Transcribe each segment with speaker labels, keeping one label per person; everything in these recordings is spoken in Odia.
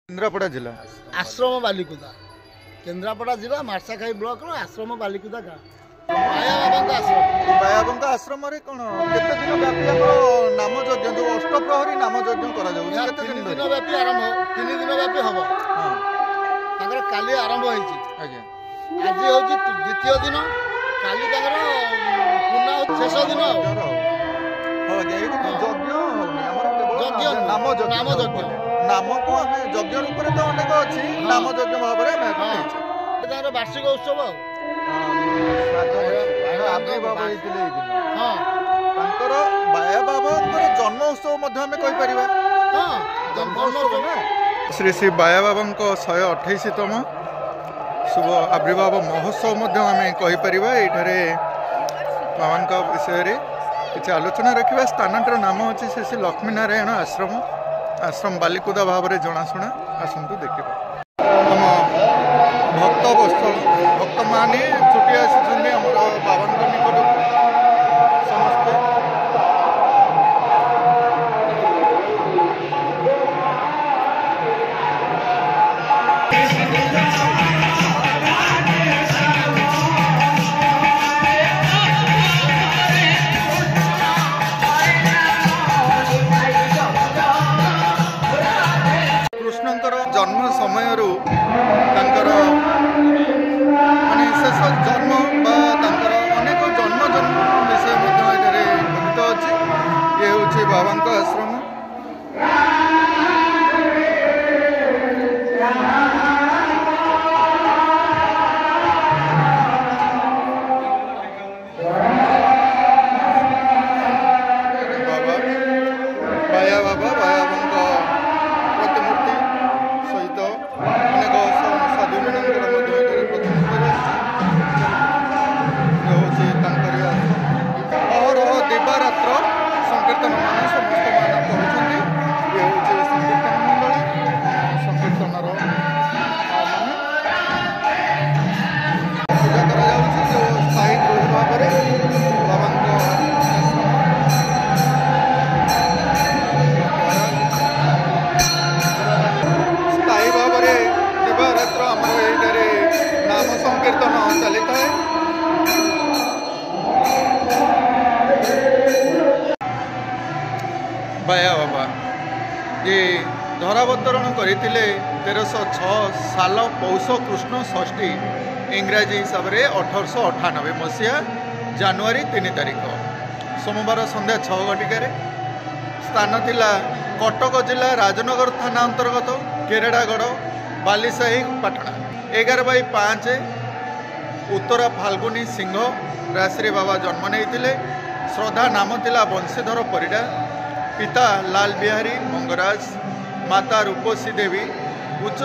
Speaker 1: केन्द्रापड़ा जिला
Speaker 2: आश्रम बालिकुदा केन्द्रापड़ा जिला मार्साखाई ब्लॉक आश्रम बालिकुदा गाँ
Speaker 1: बायाबाबा आश्रम कौन केते दिन व्यापी नाम यज्ञ जो अष्टप्रहरी नाम यज्ञ करा
Speaker 2: तीन दिन व्यापी आरंभ 3 दिन व्यापी हम काली आरंभ होती आज हूँ द्वितीय दिन काली शेष दिन नाम यज्ञ नाम को आम यज्ञ रूप तो अनेक अच्छी नाम यज्ञ भाव में वार्षिक उत्सव जन्म उत्सव श्री श्री बायाबाबा 128तम शुभ आविर्भाव महोत्सव आम कहीपर ये बाबा विषय किसी आलोचना रखा स्थानटर नाम अच्छे श्री श्री लक्ष्मीनारायण आश्रम आश्रम बालिकुदा भाव में जनाशुना आसतु देखा आम भक्त भक्त माने छुट्टी आसी बाबा निकट समस्ते जन्म समय माने शेष जन्म अनेक जन्म जन्म विषय कथित अच्छे ये हूँ बाबा आश्रम संकीर्तन मान समस्त मान करुँच ये हूँ संकीर्तन मंडली संकीर्तन पूजा स्थायी गृह भाव बाबा स्थायी भाव में दिवारात्र आम ये नाम संकीर्तन चली था बायाबाबा ये धरावतरण करते 1306 साल पौष कृष्ण षष्ठी इंग्राजी हिसाब से 1898 मसीहा जानुरी 3 तारिख सोमवार संध्या 6 घटिकार स्थान थिला कटक जिला राजनगर थाना अंतर्गत केरेड़ागढ़ बालीसाही पाटना 11/5 उत्तरा फाल्गुनी सिंह राशि बाबा जन्म नहीं श्रद्धा नाम थिला बंशीधर परिडा पिता लाल बिहारी मंगराज माता रूपसी देवी उच्च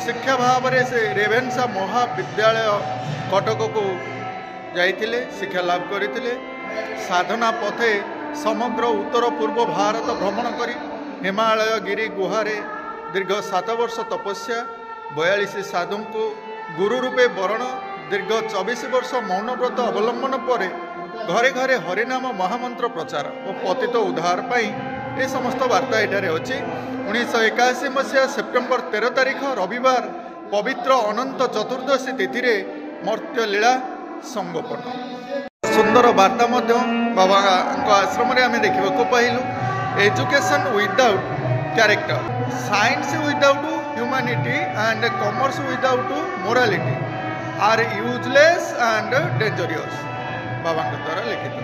Speaker 2: शिक्षा भाव में से रेभेन्सा महाविद्यालय कटक को जाइए शिक्षा लाभ करते साधना पथे समग्र उत्तर पूर्व भारत भ्रमण कर हिमालय गिरी गुहारे दीर्घ 7 वर्ष तपस्या 42 साधु को गुरु रूपे वरण दीर्घ 24 वर्ष मौन व्रत अवलंबन पर घरे घरे हरिनाम महामंत्र प्रचार और पतित उद्धार पाई ये समस्त वार्ता एठारे अच्छी 1981 मसीहा सेप्टेम्बर 13 तारिख रविवार पवित्र अनंत चतुर्दशी तिथि मर्त्य लीला संगोपन सुंदर वार्ता बाबा आश्रम आम देखा पाइलु education without character science without humanity and commerce without morality are useless and dangerous बाबा द्वारा लिखित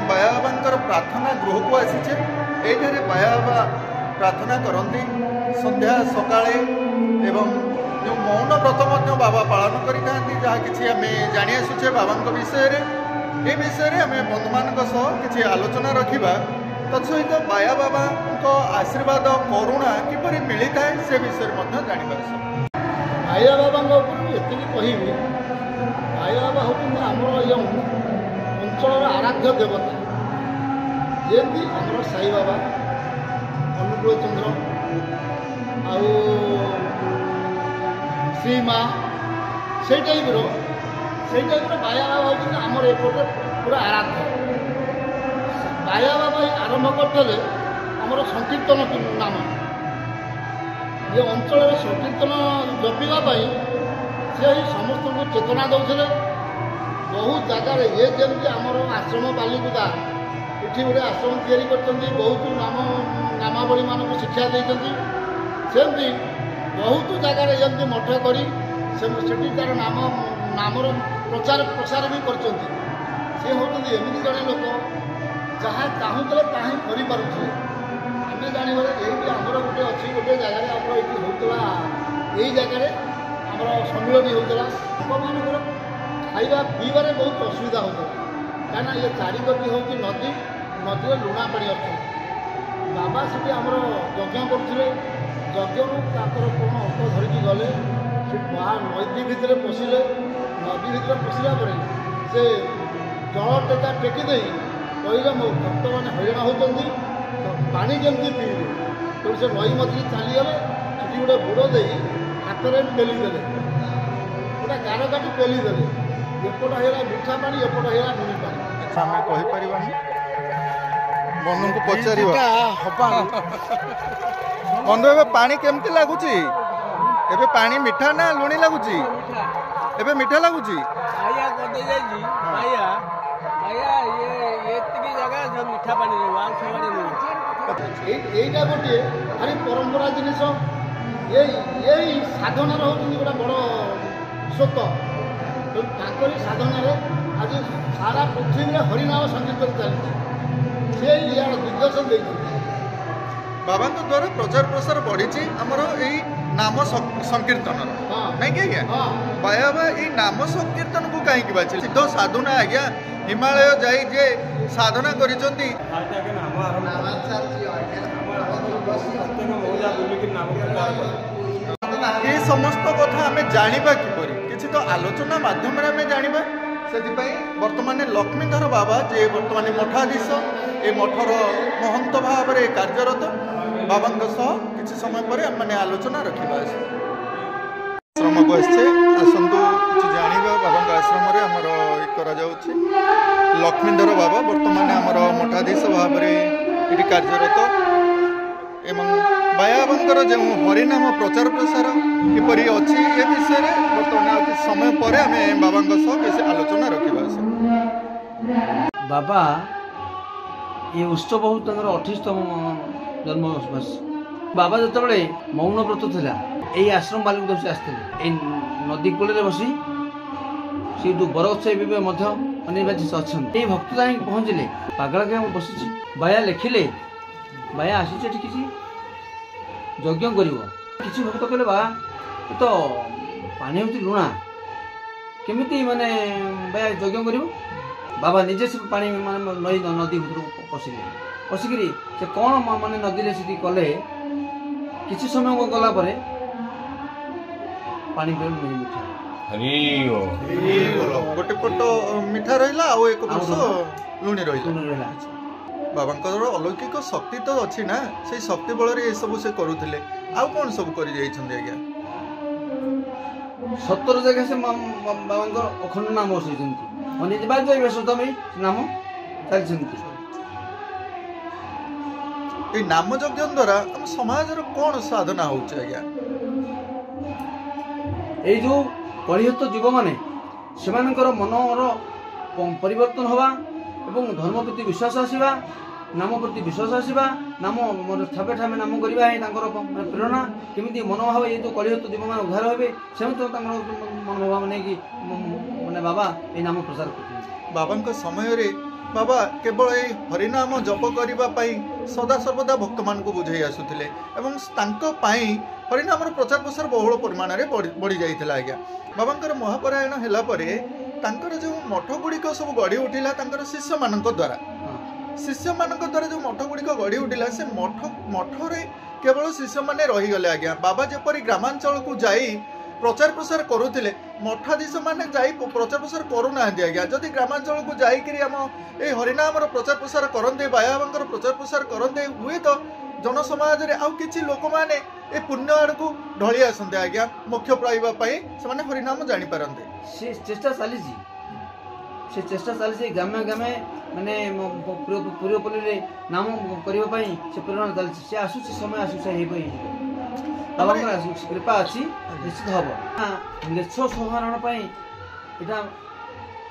Speaker 2: बायाबाबा प्रार्थना गृह को आसीचे ये बायाबाबा प्रार्थना करती संध्या सकाळे एवं जो मौन व्रत बाबा पालन करते जहाँ कि आम जानी आसुचे बाबा विषय ये विषय आम बंधु मान किसी आलोचना रखा तत्सहित बायाबाबा आशीर्वाद करुणा किपरि मिली था से विषय जानवर बायाबाबा ये कहबी बायाबाबा हूँ आम अंचल आराध्य देवता जमी आम साई बाबा अनुकूल चंद्र आउ श्री माँ से टाइप बायाबाबा हूँ आमर एपटे पूरा आराध्य बायाबाबा आरंभ करते आमर संकीर्तन नाम
Speaker 3: ଏ ଅଞ୍ଚଳର ସଂକୀର୍ତ୍ତନ ଜପିବା ପାଇଁ ସେ ସମସ୍ତଙ୍କୁ ଚେତନା ଦେଉଥିଲେ। ବହୁତ ଜାଗାରେ ଏ ଯେମିତି ଆମର ଆଶ୍ରମ ବାଲିକୁଦା ଏଠି ଗୋଟେ ଆଶ୍ରମ ତିଆରି କରିଛନ୍ତି, ବହୁତ ନାମାବଳୀମାନଙ୍କୁ ଶିକ୍ଷା ଦେଇଛନ୍ତି। ସେମିତି ବହୁତ ଜାଗାରେ ଯେମିତି ମଠ କରି ସେଠି ତାର ନାମର ପ୍ରଚାର ପ୍ରସାର ବି କରିଛନ୍ତି। ସେ ହେଉଛନ୍ତି ଏମିତି ଜଣେ ଲୋକ ଯାହା ଚାହୁଁଥିଲେ ତାହା ହିଁ କରିପାରୁଥିଲେ। ଆମେ ଜାଣିବାରେ ଏଇଠି ଆମର ଗୋଟେ ଅଛି, ଗୋଟେ ଜାଗାରେ ଆମର ଏଇଠି ହେଉଥିଲା, ଏଇ ଜାଗାରେ ଆମର ସମ୍ମିଳନୀ ହେଉଥିଲା। ଲୋକମାନଙ୍କର ଖାଇବା ପିଇବାରେ ବହୁତ ଅସୁବିଧା ହେଉଥିଲା, କାହିଁକିନା ଏ ଚାରିକଟି ହେଉଛି ନଦୀ, ନଦୀରେ ଲୁଣା ପାଣି ଆସୁଥିଲା। ବାବା ସେଠି ଆମର ଯଜ୍ଞ କରୁଥିଲେ। ଯଜ୍ଞରୁ ତାଙ୍କର କ'ଣ ଅଙ୍କ ଧରିକି ଗଲେ, ସେ ନଦୀ ଭିତରେ ପଶିଲେ। ନଦୀ ଭିତରେ ପଶିଲା ପରେ ସେ ଜଳ ଟେକା ଟେକି ଦେଇ କହିଲେ ମୋ ଭକ୍ତମାନେ ହଇରାଣ ହେଉଛନ୍ତି, ପାଣି କେମିତି ପିଇବେ। ତେଣୁ ସେ ନଈ ମଝିରେ ଚାଲିଗଲେ। ସେଠି ଗୋଟେ ବୁଡ଼ ଦେଇ ହାତରେ ପେଲି ଦେଲେ, ଗୋଟେ ଗାର କାଟି ପେଲି ଦେଲେ। ଏପଟ ହେଇଗଲା ମିଠା ପାଣି, ଏପଟ ହେଇଗଲା ଲୁଣି ପାଣି।
Speaker 2: ଆମେ କହିପାରିବାନି, ବନ୍ଧୁଙ୍କୁ ପଚାରିବା। ବନ୍ଧୁ ଏବେ ପାଣି କେମିତି ଲାଗୁଛି? ଏବେ ପାଣି ମିଠା ନା ଲୁଣି ଲାଗୁଛି? ଏବେ ମିଠା ଲାଗୁଛି।
Speaker 3: এইটা গোটিଏ ଭାରି ପରମ୍ପରା ଜିନିଷ। ଏଇ ସାଧନାର ହେଉଛନ୍ତି ଗୋଟେ ବଡ଼ ସ୍ୱତ। ତାଙ୍କରି ସାଧନାରେ ଆଜି ସାରା ପୃଥିବୀରେ ହରିନାମ ସଂକୀର୍ତ୍ତନ ଚାଲିଛି। ସେ ଇଆର ନିର୍ଦ୍ଦେଶ ଦେଇଛନ୍ତି।
Speaker 2: ବାବାଙ୍କ ଦ୍ୱାରା ପ୍ରଚାର ପ୍ରସାର ବଢ଼ିଛି ଆମର ଏଇ ନାମ ସଂକୀର୍ତ୍ତନର, ନାଇଁ କି ଆଜ୍ଞା? ବାବା ଏଇ ନାମ ସଂକୀର୍ତ୍ତନକୁ କାହିଁକି ବାଛିଲେ? ସିଦ୍ଧ ସାଧନା ଆଜ୍ଞା, ହିମାଳୟ ଯାଇ ଯେ ସାଧନା କରିଛନ୍ତି। ଏ ସମସ୍ତ କଥା ଆମେ ଜାଣିବା କିପରି? କିଛି ତ ଆଲୋଚନା ମାଧ୍ୟମରେ ଆମେ ଜାଣିବା। ସେଥିପାଇଁ ବର୍ତ୍ତମାନ ଲକ୍ଷ୍ମୀଧର ବାବା ଯେ ବର୍ତ୍ତମାନ ମଠାଧୀଶ, ଏ ମଠର ମହନ୍ତ ଭାବରେ କାର୍ଯ୍ୟରତ, ବାବାଙ୍କ ସହ କିଛି ସମୟ ପରେ ଆମେ ଆଲୋଚନା ରଖିବା। ଆଶ୍ରମକୁ ଆସିଛେ, ଆସନ୍ତୁ କିଛି ଜାଣିବା। ବାବାଙ୍କ ଆଶ୍ରମରେ ଆମର କରାଯାଉଛି। ଲକ୍ଷ୍ମୀଧର ବାବା ବର୍ତ୍ତମାନ ଆମର ମଠାଧୀଶ ଭାବରେ ଏଠି କାର୍ଯ୍ୟରତ ଏବଂ ବାବାଙ୍କର ଯେଉଁ ହରିନାମ ପ୍ରଚାର ପ୍ରସାର କିପରି ଅଛି ଏ ବିଷୟରେ ବର୍ତ୍ତମାନ ଆଉ କିଛି ସମୟ ପରେ ଆମେ ବାବାଙ୍କ ସହ କିଛି ଆଲୋଚନା ରଖିବା।
Speaker 4: ବାବା ଏ ଉତ୍ସବ ହେଉଛି ତାଙ୍କର 28ତମ ଜନ୍ମବାର୍ଷ। ବାବା ଯେତେବେଳେ ମୌନ ବ୍ରତ ଥିଲା, ଏଇ ଆଶ୍ରମ ବାଲିକୁଦା ସେ ଆସିଥିଲେ। ଏଇ ନଦୀ କୂଳରେ ବସି ସେ ଯେଉଁ ବରଗଛ ଏବେ ମଧ୍ୟ ଅନିବାର୍ଯ୍ୟ ଅଛନ୍ତି। ଏଇ ଭକ୍ତ ଯାଇକି ପହଞ୍ଚିଲେ, ପାଗଳାକେ ମୁଁ ବସିଛି। ବାୟା ଲେଖିଲେ, ବାୟା ଆସିଛି ଏଠି କିଛି ଯଜ୍ଞ କରିବ। କିଛି ଭକ୍ତ କହିଲେ ବା ଏ ତ ପାଣି ହେଉଛି ଲୁଣା, କେମିତି ମାନେ ବାୟା ଯଜ୍ଞ କରିବ? ବାବା ନିଜେ ସେ ପାଣି ମାନେ ନଦୀ ଭିତରକୁ ପଶିଲେ। ପଶିକିରି ସେ କ'ଣ ମାନେ ନଦୀରେ ସେଠି କଲେ। କିଛି ସମୟ ଗଲା ପରେ ପାଣି ମିଠା,
Speaker 2: ଗୋଟେ ପଟ ମିଠା ରହିଲା ଆଉ ଏକ ବର୍ଷ ଲୁଣି ରହିଲା। ବାବାଙ୍କର ଅଲୌକିକ ଶକ୍ତି ତ ଅଛି ନା, ସେଇ ଶକ୍ତି ବଳରେ ଏସବୁ ସେ କରୁଥିଲେ। ଆଉ କ'ଣ ସବୁ କରି ଯାଇଛନ୍ତି ଆଜ୍ଞା?
Speaker 4: 17 ଜାଗା ସେ ବାବାଙ୍କ ଅଖଣ୍ଡ ନାମ ବସେଇଛନ୍ତି। ଅନିବାର୍ଯ୍ୟ ବେଶତମୀ ନାମ ଚାଲିଛନ୍ତି।
Speaker 2: ଏଇ ନାମ ଯଜ୍ଞ ଦ୍ୱାରା ଆମ ସମାଜର କ'ଣ ସାଧନା ହଉଛି ଆଜ୍ଞା?
Speaker 4: ଏଇ ଯେଉଁ କଳିହତ ଯୁବମାନେ, ସେମାନଙ୍କର ମନର ପରିବର୍ତ୍ତନ ହେବା ଏବଂ ଧର୍ମ ପ୍ରତି ବିଶ୍ୱାସ ଆସିବା, ନାମ ପ୍ରତି ବିଶ୍ୱାସ ଆସିବା, ନାମ ଠାବେ ଠାବେ ନାମ କରିବା ହିଁ ତାଙ୍କର ପ୍ରେରଣା। କେମିତି ମନୋଭାବ ଏଇ ଯେଉଁ କଳିହତ ଯୁବମାନେ ଉଦ୍ଧାର ହେବେ, ସେମିତି ତାଙ୍କର ମନୋଭାବ ନେଇକି ମାନେ ବାବା ଏଇ ନାମ ପ୍ରଚାର କରୁଛନ୍ତି।
Speaker 2: ବାବାଙ୍କ ସମୟରେ ବାବା କେବଳ ଏଇ ହରିନାମ ଜପ କରିବା ପାଇଁ ସଦାସର୍ବଦା ଭକ୍ତମାନଙ୍କୁ ବୁଝାଇ ଆସୁଥିଲେ ଏବଂ ତାଙ୍କ ପାଇଁ ହରିନାମର ପ୍ରଚାର ପ୍ରସାର ବହୁଳ ପରିମାଣରେ ବଢ଼ି ଯାଇଥିଲା ଆଜ୍ଞା। ବାବାଙ୍କର ମହାପରାୟଣ ହେଲା ପରେ ତାଙ୍କର ଯେଉଁ ମଠ ଗୁଡ଼ିକ ସବୁ ଗଢ଼ି ଉଠିଲା ତାଙ୍କର ଶିଷ୍ୟମାନଙ୍କ ଦ୍ୱାରା ଯେଉଁ ମଠ ଗୁଡ଼ିକ ଗଢ଼ି ଉଠିଲା, ସେ ମଠରେ କେବଳ ଶିଷ୍ୟମାନେ ରହିଗଲେ ଆଜ୍ଞା। ବାବା ଯେପରି ଗ୍ରାମାଞ୍ଚଳକୁ ଯାଇ ପ୍ରଚାର ପ୍ରସାର କରୁଥିଲେ, ମଠାଧୀଶମାନେ ଯାଇ ପ୍ରଚାର ପ୍ରସାର କରୁନାହାନ୍ତି ଆଜ୍ଞା। ଯଦି ଗ୍ରାମାଞ୍ଚଳକୁ ଯାଇକରି ଆମ ଏଇ ହରିନାମର ପ୍ରଚାର ପ୍ରସାର କରନ୍ତେ, ବାବାଙ୍କର ପ୍ରଚାର ପ୍ରସାର କରନ୍ତେ, ହୁଏତ ଜନସମାଜରେ ଆଉ କିଛି ଲୋକମାନେ ଏ ପୁଣ୍ୟ ଆଡ଼କୁ ଢଳି ଆସନ୍ତେ ଆଜ୍ଞା। ମୋକ୍ଷ ପାଇବା ପାଇଁ ସେମାନେ ହରିନାମ ଜାଣିପାରନ୍ତେ।
Speaker 4: ସେ ଚେଷ୍ଟା ଚାଲିଛି, ଗ୍ରାମେ ଗ୍ରାମେ ମାନେ ପୂର୍ବପଲ୍ଲୀରେ ନାମ କରିବା ପାଇଁ ସେ ପ୍ରେରଣା ଚାଲିଛି। ସେ ଆସୁଛି, ସମୟ ଆସୁଛି ହେଇଯିବ। ବାବାଙ୍କର କୃପା ଅଛି ନିଶ୍ଚିତ ହବ। ଲେଛ ସହରଣ ପାଇଁ ଏଇଟା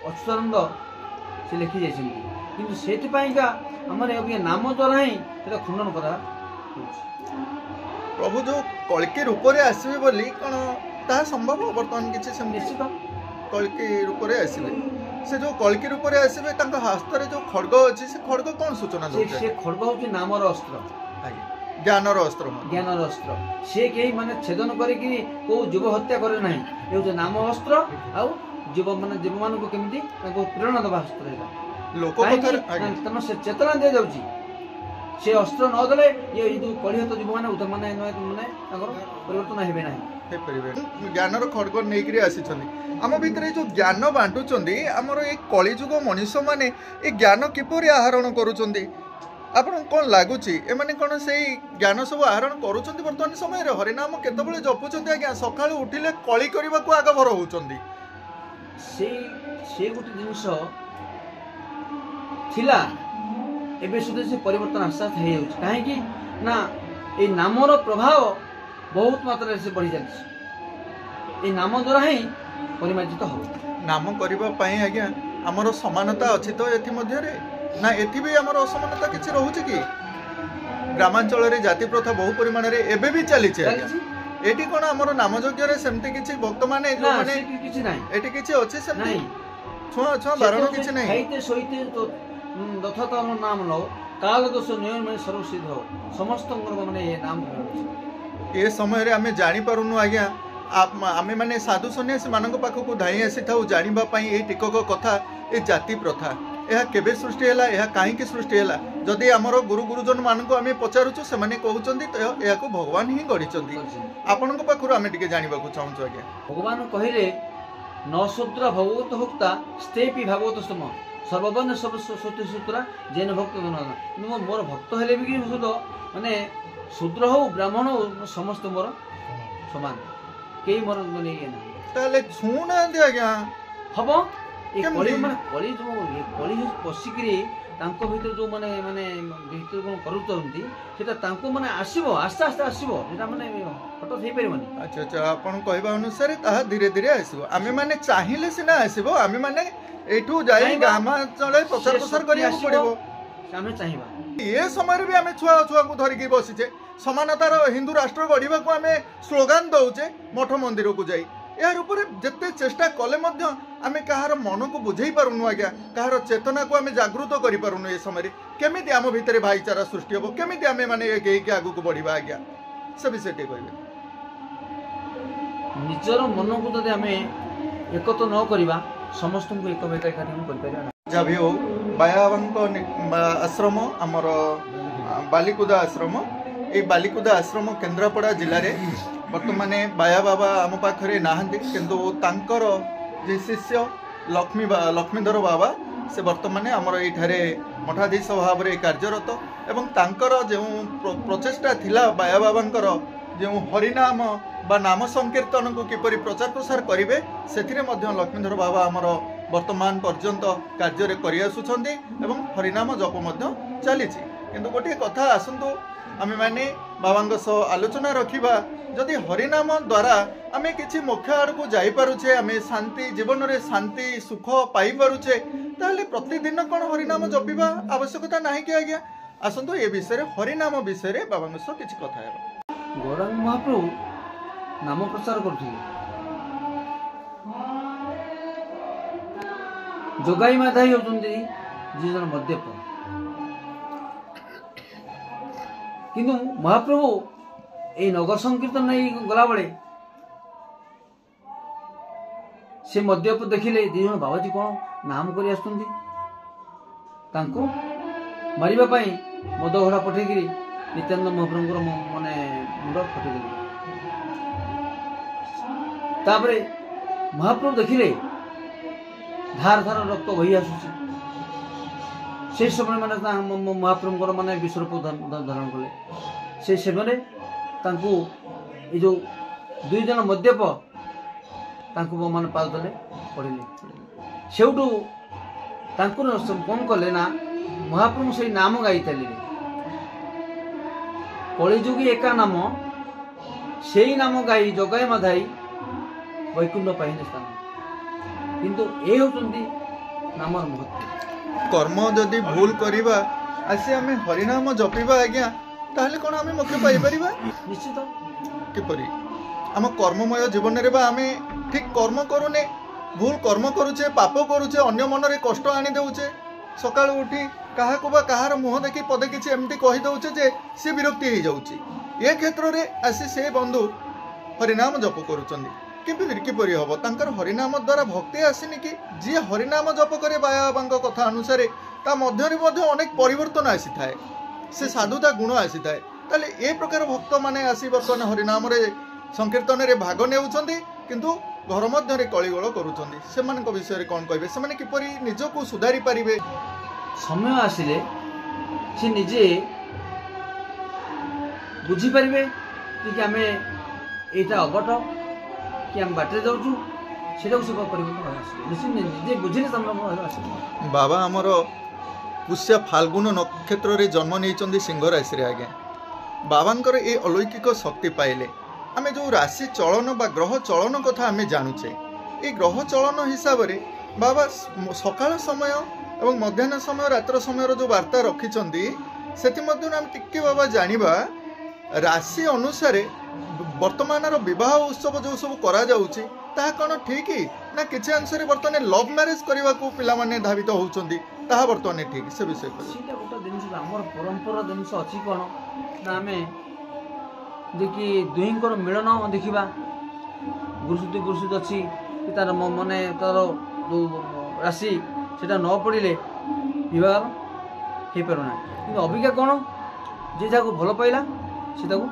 Speaker 4: ଅଚ୍ୟୁତାନନ୍ଦ ସେ ଲେଖି ଯାଇଛନ୍ତି, କିନ୍ତୁ ସେଥିପାଇଁକା ଆମର ଏ ନାମ ଦ୍ୱାରା ହିଁ ସେଟା ଖଣ୍ଡନ କରା ହେଉଛି।
Speaker 2: ପ୍ରଭୁ ଯୋଉ କଳ୍କି ରୂପରେ ଆସିବେ ବୋଲି କ'ଣ ତାହା ସମ୍ଭବ? ବର୍ତ୍ତମାନ କିଛି ସେମିତି
Speaker 4: ନିଶ୍ଚିତ
Speaker 2: କଳ୍କି ରୂପରେ ଆସିବେ। ସେ ଯୋଉ କଳ୍କି ରୂପରେ ଆସିବେ ତାଙ୍କ ହସ୍ତରେ ଯୋଉ ଖଡ୍ଗ ଅଛି ସେ ଖଡ୍ଗ କ'ଣ ସୂଚନା ଦଉଛି?
Speaker 4: ସେ ଖଡ୍ଗ ହେଉଛି ନାମର ଅସ୍ତ୍ର,
Speaker 2: ଜ୍ଞାନର ଅସ୍ତ୍ର,
Speaker 4: ଜ୍ଞାନର ଅସ୍ତ୍ର। ସେ କେହି ମାନେ ଛେଦନ କରିକି କୋଉ ଯୁବ ହତ୍ୟା କରେ ନାହିଁ। ଏ ହେଉଛି ନାମ ଅସ୍ତ୍ର, ଆଉ ଯୁବମାନଙ୍କୁ କେମିତି ତାଙ୍କୁ ପ୍ରେରଣା ଦେବା ଅସ୍ତ୍ର ଏଇଟା।
Speaker 2: ଲୋକ
Speaker 4: ତମ ସେ ଚେତନା ଦିଆଯାଉଛି। ସେ ଅସ୍ତ୍ର ନ ଦେଲେ ଏଇ ଯୋଉ କଳିହତ ଯୁବମାନେ ମାନେ ତାଙ୍କର ପରିବର୍ତ୍ତନ ହେବେ ନାହିଁ,
Speaker 2: ହେଇପାରିବେ। ଜ୍ଞାନର ଖଡ୍ଗ ନେଇକିରି ଆସିଛନ୍ତି ଆମ ଭିତରେ। ଯୋଉ ଜ୍ଞାନ ବାଣ୍ଟୁଛନ୍ତି ଆମର ଏଇ କଳିଯୁଗ ମଣିଷମାନେ ଏ ଜ୍ଞାନ କିପରି ଆହରଣ କରୁଛନ୍ତି? ଆପଣଙ୍କୁ କ'ଣ ଲାଗୁଛି ଏମାନେ କ'ଣ ସେଇ ଜ୍ଞାନ ସବୁ ଆହରଣ କରୁଛନ୍ତି ବର୍ତ୍ତମାନ ସମୟରେ? ହରିନାମ କେତେବେଳେ ଜପୁଛନ୍ତି ଆଜ୍ଞା? ସକାଳୁ ଉଠିଲେ କଳି କରିବାକୁ ଆଗଭର ହଉଛନ୍ତି।
Speaker 4: ସେ ଗୋଟେ ଜିନିଷ ଥିଲା, ଏବେ ସୁଦ୍ଧା ସେ ପରିବର୍ତ୍ତନ ଆସ୍ତେ ଆସ୍ତେ ହେଇଯାଉଛି। କାହିଁକି ନା ଏଇ ନାମର ପ୍ରଭାବ ବହୁତ ମାତ୍ରାରେ ସେ ବଢି ଚାଲିଛି। ଏଇ ନାମ ଦ୍ୱାରା ହିଁ ପରିମାର୍ଜିତ ହବ।
Speaker 2: ନାମ କରିବା ପାଇଁ ଆଜ୍ଞା ଆମର ସମାନତା ଅଛି ତ ଏଥି ମଧ୍ୟରେ? ନା ଏଥି ବି ଆମର ଅସମାନତା କିଛି ରହୁଛି କି? ଗ୍ରାମାଞ୍ଚଳରେ ଜାତି ପ୍ରଥା ବହୁ ପରିମାଣରେ ଏବେ ବି ଚାଲିଛି। ଏଠି କ'ଣ ଆମର ନାମ ଯଜ୍ଞରେ ସେମିତି କିଛି ଭକ୍ତମାନେ
Speaker 4: କିଛି ନାହିଁ,
Speaker 2: ଏଠି କିଛି ଅଛି ସେମିତି ଛୁଆଁ ଛୁଆଁ ବାରଣ କିଛି ନାହିଁ?
Speaker 4: ଖାଇତେ ଶୋଇତେ ଯଥା ତମ ନାମ ନଉ, କାଳ ଦୋଷ ନିୟମ ମାନେ ସର୍ବସିଦ୍ଧ ହବ। ସମସ୍ତଙ୍କର ମାନେ ଏ ନାମ
Speaker 2: ଏ ସମୟରେ ଆମେ ଜାଣିପାରୁନୁ ଆଜ୍ଞା। ଆମେ ମାନେ ସାଧୁ ସନ୍ନ୍ୟାସୀ ମାନଙ୍କ ପାଖକୁ ଧାଇଁ ଆସିଥାଉ ଜାଣିବା ପାଇଁ ଏଇ ଟିକକ କଥା, ଏ ଜାତି ପ୍ରଥା ଏହା କେବେ ସୃଷ୍ଟି ହେଲା, ଏହା କାହିଁକି ସୃଷ୍ଟି ହେଲା? ଯଦି ଆମର ଗୁରୁ ଗୁରୁଜନ ମାନଙ୍କୁ ଆମେ ପଚାରୁଛୁ ସେମାନେ କହୁଛନ୍ତି ଏହାକୁ ଭଗବାନ ହିଁ ଗଢ଼ିଛନ୍ତି। ଆପଣଙ୍କ ପାଖରୁ ଆମେ ଟିକେ ଜାଣିବାକୁ ଚାହୁଁଛୁ ଆଜ୍ଞା।
Speaker 4: ଭଗବାନ କହିଲେ ନ ଶୂଦ୍ର ଭଗବତ ଭକ୍ତା ସ୍ତେପି ଭାଗବତ ସ୍ତମ ସର୍ବବର୍ଣ୍ଣ ସୂତ୍ରା ଜୈନ ଭକ୍ତ କିନ୍ତୁ ମୋର ଭକ୍ତ ହେଲେ ବି ମାନେ ଶୂଦ୍ର ହଉ ବ୍ରାହ୍ମଣ ହଉ ସମସ୍ତେ ମୋର ସମାନ, କେହି ମୋର ମାନେ ଇଏ ନାହିଁ।
Speaker 2: ତାହେଲେ ଛୁଉଁନାହାନ୍ତି ଆଜ୍ଞା
Speaker 4: ହବ। କଳି ପଶିକିରି ତାଙ୍କ ଭିତରେ ଯୋଉ ମାନେ ଭିତରେ କ'ଣ କରୁଛନ୍ତି ସେଟା ତାଙ୍କୁ ମାନେ ଆସିବ, ଆସ୍ତେ ଆସ୍ତେ ଆସିବ। ସେଟା ମାନେ ହଠାତ୍ ହେଇପାରିବନି।
Speaker 2: ଆଚ୍ଛା ଆଚ୍ଛା, ଆପଣ କହିବା ଅନୁସାରେ ତାହା ଧୀରେ ଧୀରେ ଆସିବ। ଆମେ ମାନେ ଚାହିଁଲେ ସିନା ଆସିବ। ଆମେ ମାନେ ଏଇଠୁ ଯାଇ ଗ୍ରାମାଞ୍ଚଳରେ ପ୍ରଚାର ପ୍ରସାର କରିବାକୁ ପଡିବ।
Speaker 4: ଆମେ ଚାହିଁବା।
Speaker 2: ଏ ସମୟରେ ବି ଆମେ ଛୁଆଙ୍କୁ ଧରିକି ବସିଛେ। ସମାନତାର ହିନ୍ଦୁ ରାଷ୍ଟ୍ର ଗଢ଼ିବାକୁ ଆମେ ସ୍ଲୋଗାନ ଦଉଛେ ମଠ ମନ୍ଦିରକୁ ଯାଇ। ଏହାର ଉପରେ ଯେତେ ଚେଷ୍ଟା କଲେ ମଧ୍ୟ ଆମେ କାହାର ମନକୁ ବୁଝେଇ ପାରୁନୁ ଆଜ୍ଞା। କାହାର ଚେତନାକୁ ଆମେ ଜାଗୃତ କରିପାରୁନୁ। ଏ ସମୟରେ କେମିତି ଆମ ଭିତରେ ଭାଇଚାରା ସୃଷ୍ଟି ହେବ? କେମିତି ଆମେ ମାନେ ଏକ ହେଇକି ଆଗକୁ ବଢିବା ଆଜ୍ଞା? ସେ ବିଷୟ ଟିକେ କହିବେ।
Speaker 4: ନିଜର ମନକୁ ଯଦି ଆମେ ଏକତ ନ କରିବା ସମସ୍ତଙ୍କୁ ଏକ ଏକାଠି ଆମେ କରିପାରିବା ନା।
Speaker 2: ଯାହା ବି ହଉ, ବାୟାବାବାଙ୍କ ଆଶ୍ରମ ଆମର ବାଲିକୁଦା ଆଶ୍ରମ, এই ବାଲିକୁଦା ଆଶ୍ରମ କେନ୍ଦ୍ରାପଡ଼ା ଜିଲ୍ଲାରେ ବର୍ତ୍ତମାନ ବାୟା ବାବା ଆମ ପାଖରେ ନାହାନ୍ତି, କିନ୍ତୁ ତାଙ୍କର ଯେ ଶିଷ୍ୟ ଲକ୍ଷ୍ମୀଧର ବାବା ସେ ବର୍ତ୍ତମାନ ଆମର ଏଇଠାରେ ମଠାଧୀଶ ଭାବରେ କାର୍ଯ୍ୟରତ। ଏବଂ ତାଙ୍କର ଯେଉଁ ପ୍ରଚେଷ୍ଟା ଥିଲା ବାୟା ବାବାଙ୍କର, ଯେଉଁ ହରିନାମ ବା ନାମ ସଂକୀର୍ତ୍ତନକୁ କିପରି ପ୍ରଚାର ପ୍ରସାର କରିବେ ସେଥିରେ ମଧ୍ୟ ଲକ୍ଷ୍ମୀଧର ବାବା ଆମର ବର୍ତ୍ତମାନ ପର୍ଯ୍ୟନ୍ତ କାର୍ଯ୍ୟରେ କରିଆସୁଛନ୍ତି ଏବଂ ହରିନାମ ଜପ ମଧ୍ୟ ଚାଲିଛି। କିନ୍ତୁ ଗୋଟିଏ କଥା ଆସନ୍ତୁ ଆମେମାନେ ବାବାଙ୍କ ସହ ଆଲୋଚନା ରଖିବା, ଯଦି ହରିନାମ ଦ୍ୱାରା ଆମେ କିଛି ମୋକ୍ଷ ଆଡ଼କୁ ଯାଇପାରୁଛେ, ଆମେ ଶାନ୍ତି ଜୀବନରେ ଶାନ୍ତି ସୁଖ ପାଇପାରୁଛେ, ତାହେଲେ ପ୍ରତିଦିନ କ'ଣ ହରିନାମ ଜପିବା ଆବଶ୍ୟକତା ନାହିଁ କି ଆଜ୍ଞା? ଆସନ୍ତୁ ଏ ବିଷୟରେ ହରିନାମ ବିଷୟରେ ବାବାଙ୍କ ସହ କିଛି କଥା ହେବା।
Speaker 4: ଗୌରାଙ୍ଗ ମହାପ୍ରଭୁ ନାମ ପ୍ରଚାର କରୁଥିଲେ। ଯୋଗାଇ ମାଧାଇ ହେଉଛନ୍ତି ଯିଏ ଜଣେ ମଦ୍ୟପ, କିନ୍ତୁ ମହାପ୍ରଭୁ এই নগর সংকীর্তন নেই গলাবেলে সে মদ্যপ দেখিলে দুই জন বাবাজি কোণ নাম করে আসুଛନ୍ତି ତାଙ୍କୁ ମାରିବା ପାଇଁ ମଦ ଘୋଡ଼ା ପଠେଇକିରି ନିତ୍ୟାନନ୍ଦ ମହାପ୍ରଭୁଙ୍କର ମାନେ ମୁଣ୍ଡ ଫଟେଇଦେଲେ। ତାପରେ ମହାପ୍ରଭୁ ଦେଖିଲେ ଧାର ଧାର ରକ୍ତ ବହି ଆସୁଛି। সেই সময় মানে ମହାପ୍ରଭୁଙ୍କର ମାନେ ବିଶ୍ୱରୂପ ଧାରଣ କଲେ। সেই ସମୟରେ ତାଙ୍କୁ ଏ ଯେଉଁ ଦୁଇ ଜଣ ମଦ୍ୟପ ତାଙ୍କୁ ମାନେ ପାଦ ତଳେ ପଡ଼ିଲେ। ସେଇଠୁ ତାଙ୍କୁ କ'ଣ କଲେ ନା ମହାପ୍ରଭୁ ସେଇ ନାମ ଗାଇ ଚାଲିଲେ। କଳିଯୁଗୀ ଏକା ନାମ সেই নাম ଗାଇ ଜଗାଇ ମାଧାଇ ବୈକୁଣ୍ଠ ପାଇନେ ସ୍ଥାନ। କିନ୍ତୁ ଏ ହେଉଛନ୍ତି ନାମର ମହତ୍ଵ।
Speaker 2: कर्म जदि भूल करिबा आसी आमे हरिनाम जपिबा आज्ञा ताहले कोन आमे मोक्ष पाई परिबा
Speaker 4: निश्चित
Speaker 2: किपरि आम कर्ममय जीवन रे बा आमे ठीक कर्म करूने भूल कर्म करूचे पाप करूचे अन्य मन रे कष्ट आनी देउचे सकाळ उठी काहा को बा कहार मुह देखि पदे किछि एमती कहि दउचे जे से विरक्ति हो जाउची ए क्षेत्र रे आसी से बंधु हरिनाम जप करूचंदी किपरि हम तांकर हरिनाम द्वारा भक्ति आसनी कि जी हरिनाम जप करे बायाबांक कथा अनुसार ता मध्यरे मध्य अनेक परिवर्तन आसी थाए से साधुता गुण आसी थाए ताले ए प्रकार भक्त माने आसी वर्तमान हरिनाम रे संकीर्तन रे भाग नेउछंदी किंतु घर मध्य रे कलिगोल करूछंदी सेमानक विषय रे कोन कहबे सेमाने किपरि निजको सुधारी परिबे
Speaker 4: समय आसिले से निजे बुझी परिबे कि आमे एटा अबट कि हम बाटे जाऊँ सेटा सब परिवर्तन निजे बुझे
Speaker 2: बाबा आमर पुष्य फाल्गुन नक्षत्र रे जन्म नहीं सिंह राशि रे आज्ञा बाबांकर ए अलौकिक शक्ति पाइले आमे जो राशि चलन बा ग्रह चलन कथा आमे जानुचे ए ग्रह चलन हिसाब रे बाबा सकाळ समय एवं मध्याह्न समय रात्र समय जो वार्ता रखिचंदी सेति मध्य हम टिके बाबा जानिबा राशि अनुसार वर्तमान विवाह उत्सव जो सब करा जाउची ता कौन ठीक ना किसी अंश बर्तमान लव मैरेज करने को पिला माने धावित होउचंदी ता बर्तमान ठीक से विषय
Speaker 4: सीटा गोटे जिनिस हमर परंपरा जिनिस अछि कोन ना हमें देखि दुहिंकर मिलन देखिबा गुरुसुति अछि कि तार माने तार जो राशि सेटा न पड़िले विवाह हे परना कि अबिका कोन जे जाको भलो पाइला सेटा को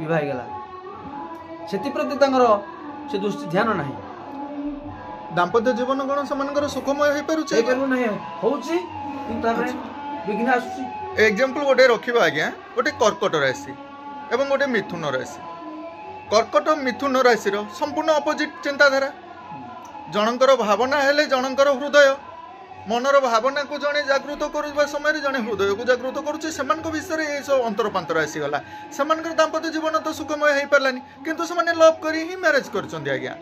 Speaker 4: विवाह गेला सेति प्रति तांगर से दृष्टि ध्यान नाही
Speaker 2: दाम्पत्य जीवन कौन से सुखमय हो पारुचे
Speaker 4: होउची किंतु तारे विघ्न आसुची
Speaker 2: एग्जांपल गोटे रखिबा आज्ञा गोटे कर्कट राशि एवं गोटे मिथुन राशि कर्कट मिथुन राशि रो संपूर्ण अपोजिट चिंताधारा जनकर भावना हेले जनकर हृदय मनर भावना को जड़े जागृत करवा समय जड़े हृदय को जागृत करुचे से विषय ये सब अंतरपांतर आसीगला से दाम्पत्य जीवन तो सुखमय हो पारानी किंतु से लव कर ही मैरेज कर आज्ञा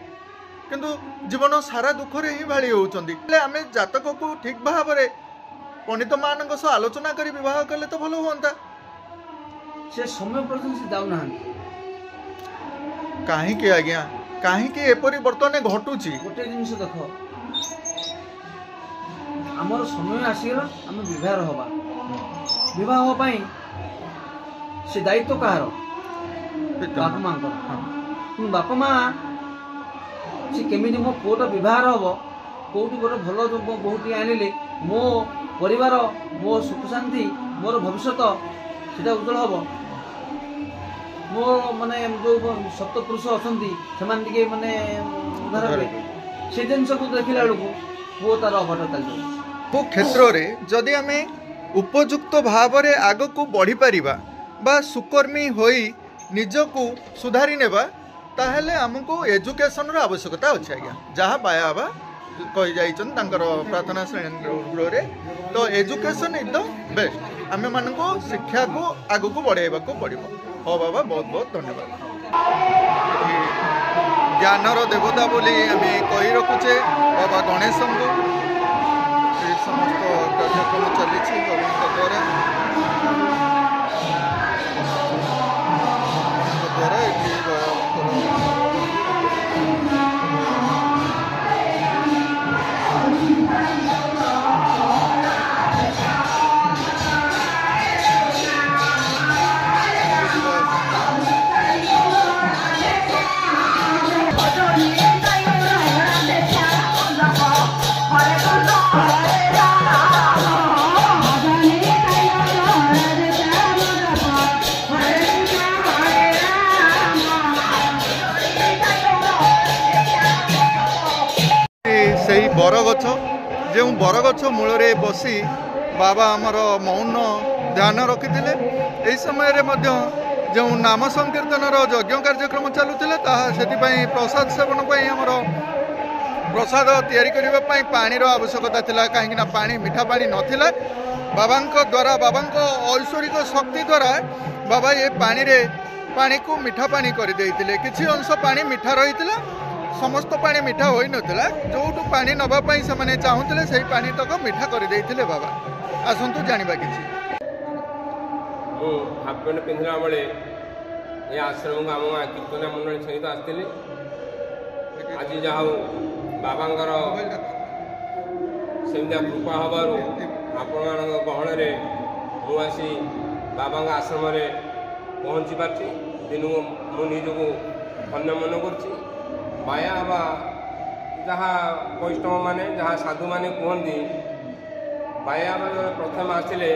Speaker 2: किंतु जीवन सारा दुख रे ही भाड़ी होउचंदी आमे जातक को ठीक भाव में पंडित मान सह आलोचना कर विवाह कले तो भल हुआ
Speaker 4: से समय पर्यंत से जाऊ ना
Speaker 2: कहीं आज्ञा कहीं एपरी बर्तमान घटुची
Speaker 4: गोटे जिनिस देख आमर समय आसीगला आम विवाह हवा विवाह हवा से दायित्व कहार बापा माँ बापा माँ से केमी मो पुओटा विवाह हम कौटी गोटे भल बहुत आनिले मो परिवार मो सुख शांति मोर भविष्य से उज्जवल हम मो माने जो सप्तपुरुष अच्छा से माने उदाहरण से जिन को देखला बेलू पुओ तार अभट चल
Speaker 2: को क्षेत्र रे जदि आमे उपयुक्त भाव रे आग को बढ़ी परिबा बा सुकर्मी होई निजको सुधारी नेबा ताहले हमको एजुकेशन रो आवश्यकता अछि आज्ञा जहाँ बायाबा कहि जाइछन तांकर प्रार्थना श्रेणी रे तो एजुकेशन इज द बेस्ट आमे मानको शिक्षा को आग को बढ़ाइबा को पड़िबो हो बाबा बहुत बहुत धन्यवाद ज्ञानर देवता बोली आमे कहि रखुचे बाबा गणेश को समस्त कार्यक्रम चली द्वारा बरगछ जो बरगछ मूल बसी बाबा आमर मौन ध्यान रखी यही समय जो नाम संकीर्तन यज्ञ कार्यक्रम चलुला से प्रसाद सेवन आमर प्रसाद तैयारी करने पानी आवश्यकता थिला कहीं पानी मीठा पानी नथिला बाबा द्वारा बाबा ऐश्वरिक शक्ति द्वारा बाबा ये पानी रे पानी को मीठा पानी कर देइतिले किछि अंश पानी मीठा रहितिला समस्त पानी मीठा होई नथिला जोटू पानी नबा पई से माने चाहुतिले सेही पानी तक मीठा कर देइतिले बाबा आसंतु जानिबा किछि
Speaker 5: मु हाफ पैंट पिंधला बेले ये आश्रम को आम कीर्तन मंडली सहित आसती आज जहा बाबांकर सेमिया कृपा हबार आपण मान गहन मुसी बाबा आश्रम पहुँची पार्टी दिन मुझक धन्य मन कर माया बा जहाँ वैष्णव माने जहाँ साधु माने कहती माया प्रथम आसिले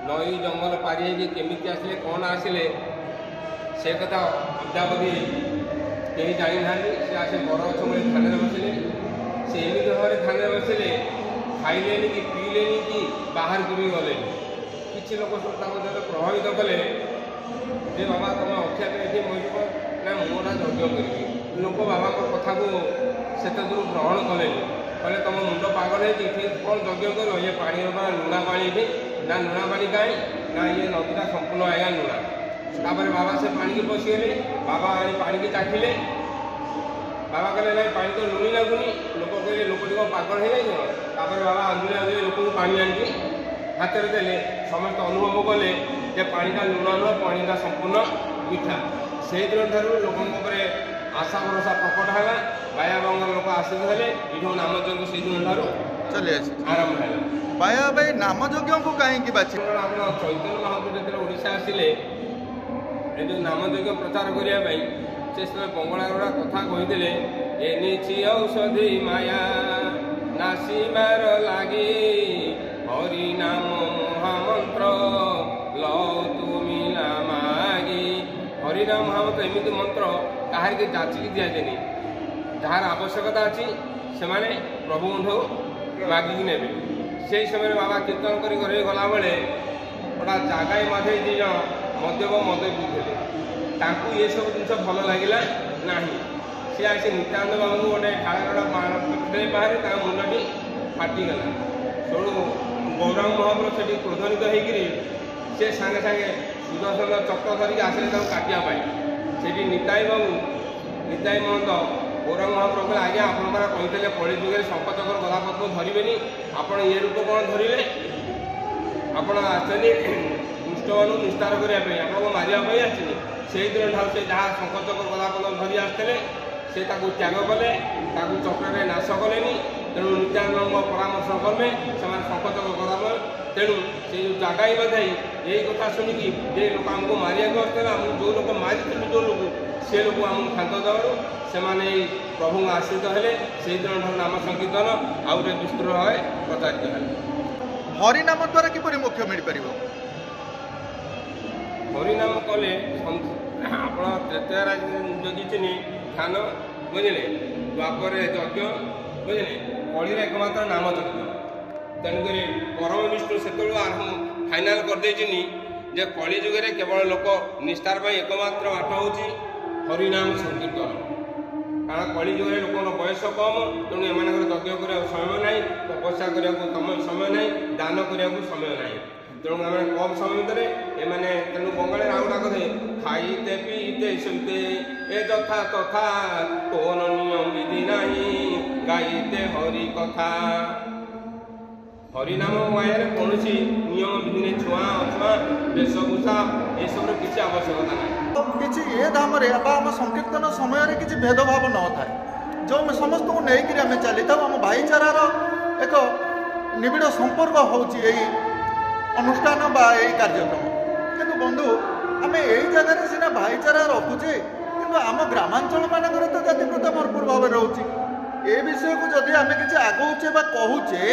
Speaker 5: नई जंगल पारी केमिति आसिले कौन आसिले से कथा अद्यावधि कहीं जानी ना से आसे बर गछ मूल ध्यान बसिले से एमती भाव ध्यान बसिले खाइले कि पीले कि बाहर को भी गले किसी लोक सब प्रभावित कले जे बाबा तुम अखिया पे मर ना मोटा यज्ञ करी लोक बाबा कथा को से दूर ग्रहण कले कहले तुम मुंड पागल है कौन यज्ञ कर ये पानी लुणा पानी ये ना लुणा पानी कहीं ना ये नदीटा संपूर्ण आएगा लुणा तापर बाबा से पानी की पशिगले बाबा पानी की चाखिले बाबा कहले ना पानी तो लुणी लगुनि लोक कहले लोक पागल है तापर बाबा आंदोलन आंदोलन लोक पानी आनी हाथ में देले समस्त अनुभव कले जे पानीटा लुण नुह पानीटा संपूर्ण मीठा से दिन ठार लोक आशा भरोसा प्रकट है बाया बांग लोक आश्रित हेले ये नाम यज्ञ से दिन ठार
Speaker 2: चली
Speaker 5: आरंभ है
Speaker 2: बाया भाई नाम यज्ञ को कहीं बाची
Speaker 5: आप चैतन्य महाप्रभु जो ओडिशा आसिले ये जो नाम यज्ञ प्रचार करने से समय बंगला कथा कही एनिछि औषधि माया नासीमार लागे हरि नाम महामंत्र लो तुमी मागी हरि नाम महामंत्र एमती मंत्र कहार के जाचिकी दि जाए जार आवश्यकता अच्छी से प्रभु मागिकी ने से समय बाबा कीर्तन कर गला बेले गोटा जगाई माधे दी जन मद्यप मद पिधे ताकू ये सब जिन भल लगे ना सी आसी नित्यानंद बाबू गोटे खाड़ा बाहर मुंडी फाटीगला से गौरांग महाप्रभु से क्रोधनित होकर से सागे सागे सुदर्शन चक्र धरिक आसे काटापी से निताई बाबू निताई महंत गौरांग महाप्रभु आज्ञा आप कहते कली जुगे शंखचक्र गदापद्म धरवे आप ये रूप कौन धरवे आप दुष्ट मान निस्तार करने आपको मारे आसने से दिन ठार से जहाँ शंखचक्र गदापद्म धरी आसते से त्याग कले चक्र नाश कले तेणु नित्यानंद परामर्श कले से शंखचक्र गदापद्म तेणु से जो जगाई बधाई यही कथा शुणिकी जे लोक आमको मारे आसला जो लोक मारी जो लोग से लोग आमको खात देवर से प्रभु आश्रित हेले से दिन ठार नाम संकीर्तन आउ गोटे विस्तृत भाव प्रचारित है
Speaker 2: हरिनाम द्वारा किपरि मोक्ष मिल पार
Speaker 5: हरिनाम कले आप त्रेतरा जगिचुनि ध्यान बुझे द्वापर यज्ञ बुझे कली एकमात्र नाम यज्ञ तेणुक परम विष्णु से आरंभ फाइनाल करदे जे कली जुगे केवल लोक निस्तार एकमात्र बाट हूँ हरिनाम संकीर्तन कारण कली जुगे लोक बयस कम तेणु एम यज्ञ करने समय ना तपस्या करने समय ना दान करने समय ना तेणु आम कम समय भितर एम तेणु बंगाली आउटा कहे खाइते पीते शुते ए जथा तथा कौन नियम विधि नहीं गाइते हरि कथा हरिनाम गायन कौन नियम विधि नहीं छुआ अछुआ वेशभूषा ये सब किसी आवश्यकता ना
Speaker 2: किसी ये धाम आम संकीर्तन समय किसी भेदभाव न थाए जो समस्त को लेकिन आम चली था आम भाईचारार एक निबिड़ संपर्क होची अनुष्ठान बा यही कार्यक्रम किंतु बंधु आम यही जगह सीना भाईचारा रखुचे कि आम ग्रामांचल मानकर तो जाति प्रथा भरपूर भाव रोचे ए विषय को जदि आम किसी आगौचे कहूचे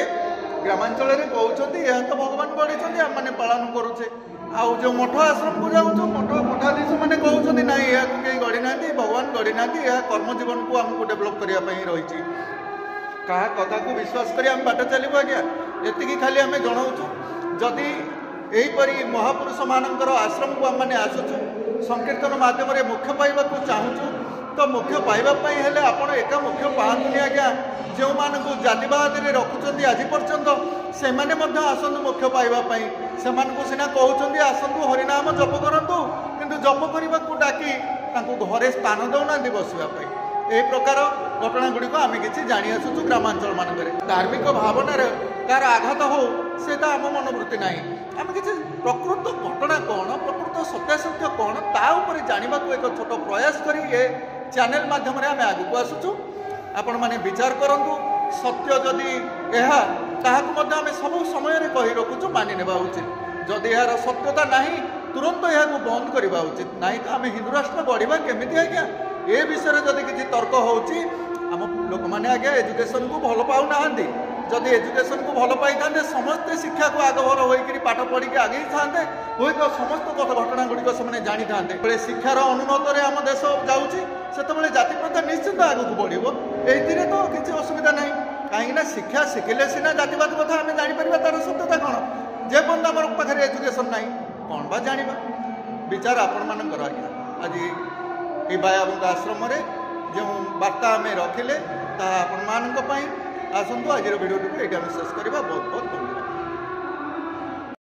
Speaker 2: ग्रामांचल में कहते यह तो भगवान गढ़ी आम मैंने पालन करुचे आउ जो मठ आश्रम को जाऊँ मठाधीश मैंने कहते ना यह कहीं गढ़ी ना भगवान गढ़ी ना यह कर्मजीवन को आमको डेभलप करने रही क्या कथा को विश्वास कर बाट चलू आज्ञा ये खाली आम जनाऊँ जदि यहीपरी महापुरुष मानकर आश्रम को आम आसुचु संकीर्तन माध्यम मुख्य पाइबा चाहूँ तो मुख्य पाइबापी हेले आपण एका मुख्य पातुनि आज्ञा जो मानू जातिवाद रखुच्च आज पर्यंत से आसतु मुख्य पाइबापी से सीना कहते आसतु हरिनाम जप करूँ किंतु ଜପ କରିବାକୁ ଡାକି ତାଙ୍କୁ ଘରେ ସ୍ଥାନ ଦେଉନାହାନ୍ତି ବସିବା ପାଇଁ। ଏହି ପ୍ରକାର ଘଟଣା ଗୁଡ଼ିକ ଆମେ କିଛି ଜାଣି ଆସୁଛୁ ଗ୍ରାମାଞ୍ଚଳ ମାନଙ୍କରେ। ଧାର୍ମିକ ଭାବନାରେ କାହାର ଆଘାତ ହଉ ସେଟା ଆମ ମନୋବୃତ୍ତି ନାହିଁ। ଆମେ କିଛି ପ୍ରକୃତ ଘଟଣା କ'ଣ, ପ୍ରକୃତ ସତ୍ୟାସତ୍ୟ କ'ଣ ତା ଉପରେ ଜାଣିବାକୁ ଏକ ଛୋଟ ପ୍ରୟାସ କରି ଏ ଚ୍ୟାନେଲ ମାଧ୍ୟମରେ ଆମେ ଆଗକୁ ଆସୁଛୁ। ଆପଣମାନେ ବିଚାର କରନ୍ତୁ। ସତ୍ୟ ଯଦି ଏହା ତାହାକୁ ମଧ୍ୟ ଆମେ ସବୁ ସମୟରେ କହି ରଖୁଛୁ, ମାନି ନେବା ଉଚିତ। ଯଦି ଏହାର ସତ୍ୟତା ନାହିଁ ତୁରନ୍ତ ଏହାକୁ ବନ୍ଦ କରିବା ଉଚିତ। ନାହିଁ ତ ଆମେ ହିନ୍ଦୁ ରାଷ୍ଟ୍ର ଗଢ଼ିବା କେମିତି ଆଜ୍ଞା? ଏ ବିଷୟରେ ଯଦି କିଛି ତର୍କ ହେଉଛି, ଆମ ଲୋକମାନେ ଆଜ୍ଞା ଏଜୁକେସନକୁ ଭଲ ପାଉନାହାନ୍ତି। ଯଦି ଏଜୁକେସନକୁ ଭଲ ପାଇଥାନ୍ତେ ସମସ୍ତେ ଶିକ୍ଷାକୁ ଆଗଭର ହୋଇକରି ପାଠ ପଢ଼ିକି ଆଗେଇ ଥାନ୍ତେ, ହୁଏତ ସମସ୍ତ ଘଟଣା ଗୁଡ଼ିକ ସେମାନେ ଜାଣିଥାନ୍ତେ। ଯେତେବେଳେ ଶିକ୍ଷାର ଅନୁନ୍ନତରେ ଆମ ଦେଶ ଯାଉଛି ସେତେବେଳେ ଜାତି ପ୍ରଥା ନିଶ୍ଚିତ ଆଗକୁ ବଢ଼ିବ। ଏଇଥିରେ ତ କିଛି ଅସୁବିଧା ନାହିଁ। କାହିଁକିନା ଶିକ୍ଷା ଶିଖିଲେ ସିନା ଜାତିବାଦ କଥା ଆମେ ଜାଣିପାରିବା ତାର ସତ୍ୟତା କ'ଣ। ଯେ ପର୍ଯ୍ୟନ୍ତ ଆମର ପାଖରେ ଏଜୁକେସନ ନାହିଁ କ'ଣ ବା ଜାଣିବା? ବିଚାର ଆପଣମାନଙ୍କର ଆଜ୍ଞା। ଆଜି এই ବାୟାବଙ୍କ ଆଶ୍ରମରେ ଯେଉଁ ବାର୍ତ୍ତା ଆମେ ରଖିଲେ ତାହା ଆପଣମାନଙ୍କ ପାଇଁ। ଆସନ୍ତୁ ଆଜିର ଭିଡ଼ିଓଟିକୁ ଏଇଠି ଆମେ ଶେଷ କରିବା। ବହୁତ ବହୁତ